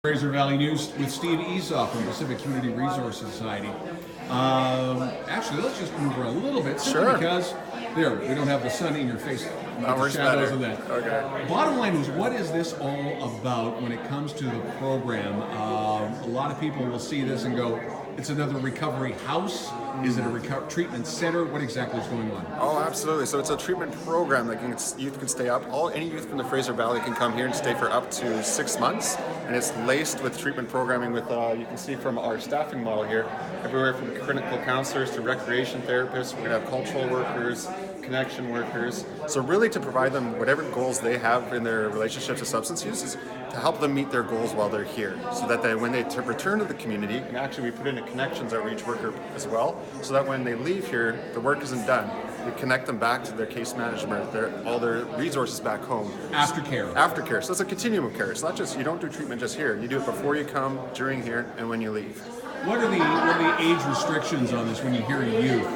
Fraser Valley News with Steve Essau from Pacific Community Resource Society. Actually, let's just move around a little bit, simply because there, we don't have the sun in your face. The shadows of that. Okay. Bottom line is, what is this all about when it comes to the program? A lot of people will see this and go, it's another recovery house. Is it a treatment center? What exactly is going on? Oh, absolutely. So it's a treatment program that youth can stay up. Any youth from the Fraser Valley can come here and stay for up to 6 months. And it's laced with treatment programming with, you can see from our staffing model here, everywhere from clinical counselors to recreation therapists. We're going to have cultural workers, connection workers. So really to provide them whatever goals they have in their relationships with substance use is to help them meet their goals while they're here. So that when they return to the community, and actually we put in a connections outreach worker as well, so that when they leave here, the work isn't done. We connect them back to their case management, all their resources back home. Aftercare. Aftercare. So it's a continuum of care. It's not just, you don't do treatment just here. You do it before you come, during here, and when you leave. What are the age restrictions on this when you hear youth?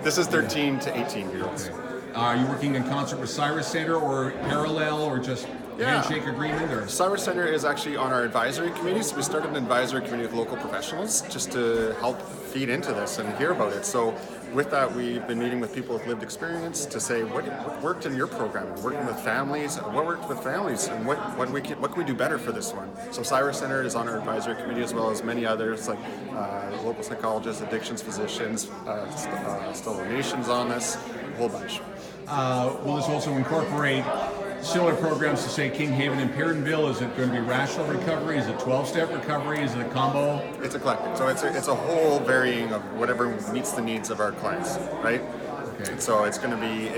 This is 13 to 18-year-olds. Okay. Are you working in concert with Cyrus Center or parallel or just handshake agreement? Or? Cyrus Center is actually on our advisory committee. So we started an advisory committee with local professionals just to help feed into this and hear about it. So with that, we've been meeting with people with lived experience to say what worked in your program, working with families, what worked with families, and what can we do better for this one. So Cyrus Center is on our advisory committee as well as many others like local psychologists, addictions physicians, Stellar Nations on this, a whole bunch. Will this also incorporate similar programs to, say, King Haven and Perrinville? Is it going to be rational recovery? Is it 12-step recovery? Is it a combo? It's eclectic. So it's a whole varying of whatever meets the needs of our clients, right? Okay. And so it's going to be,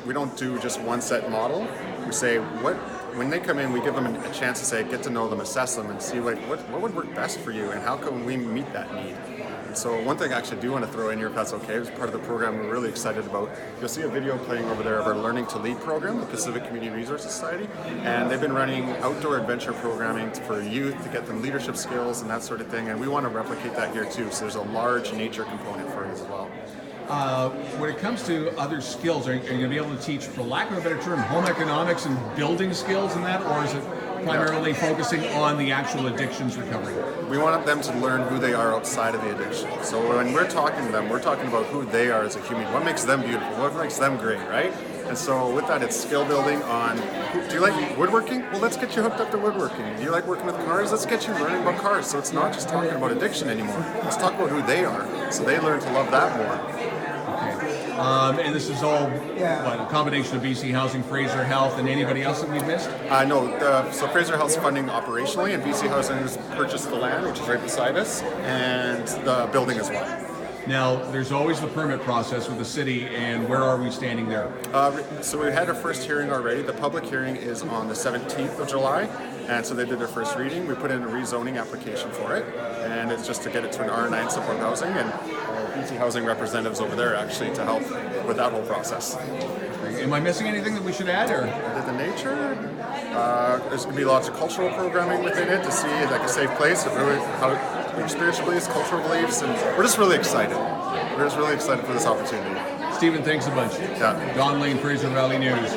we don't do just one set model. We say, when they come in, we give them a chance to say, get to know them, assess them, and see what would work best for you and how can we meet that need. And so one thing I actually do want to throw in here, if that's okay, as part of the program we're really excited about. You'll see a video playing over there of our Learning to Lead program, the Pacific Community Resource Society, and they've been running outdoor adventure programming for youth to get them leadership skills and that sort of thing, and we want to replicate that here too, so there's a large nature component for it as well. When it comes to other skills, are you going to be able to teach, for lack of a better term, home economics and building skills and that, or is it primarily focusing on the actual addictions recovery? We want them to learn who they are outside of the addiction. So when we're talking to them, we're talking about who they are as a human, what makes them beautiful, what makes them great, right? And so with that, it's skill building on, do you like woodworking? Well, let's get you hooked up to woodworking. Do you like working with cars? Let's get you learning about cars. So it's not just talking about addiction anymore. Let's talk about who they are, so they learn to love that more. And this is all, a combination of BC Housing, Fraser Health, and anybody else that we've missed? No, so Fraser Health's funding operationally, and BC Housing has purchased the land, which is right beside us, and the building as well. Now, there's always the permit process with the city, and where are we standing there? So we had our first hearing already. The public hearing is on the 17th of July, and so they did their first reading. We put in a rezoning application for it, and it's just to get it to an R9 support housing, and BC Housing representatives over there actually to help with that whole process. Am I missing anything that we should add, or? The nature, there's going to be lots of cultural programming within it to see like a safe place, how your spiritual beliefs, cultural beliefs, and we're just really excited. We're just really excited for this opportunity. Stephen, thanks a bunch. Yeah. Don Lane, Fraser Valley News.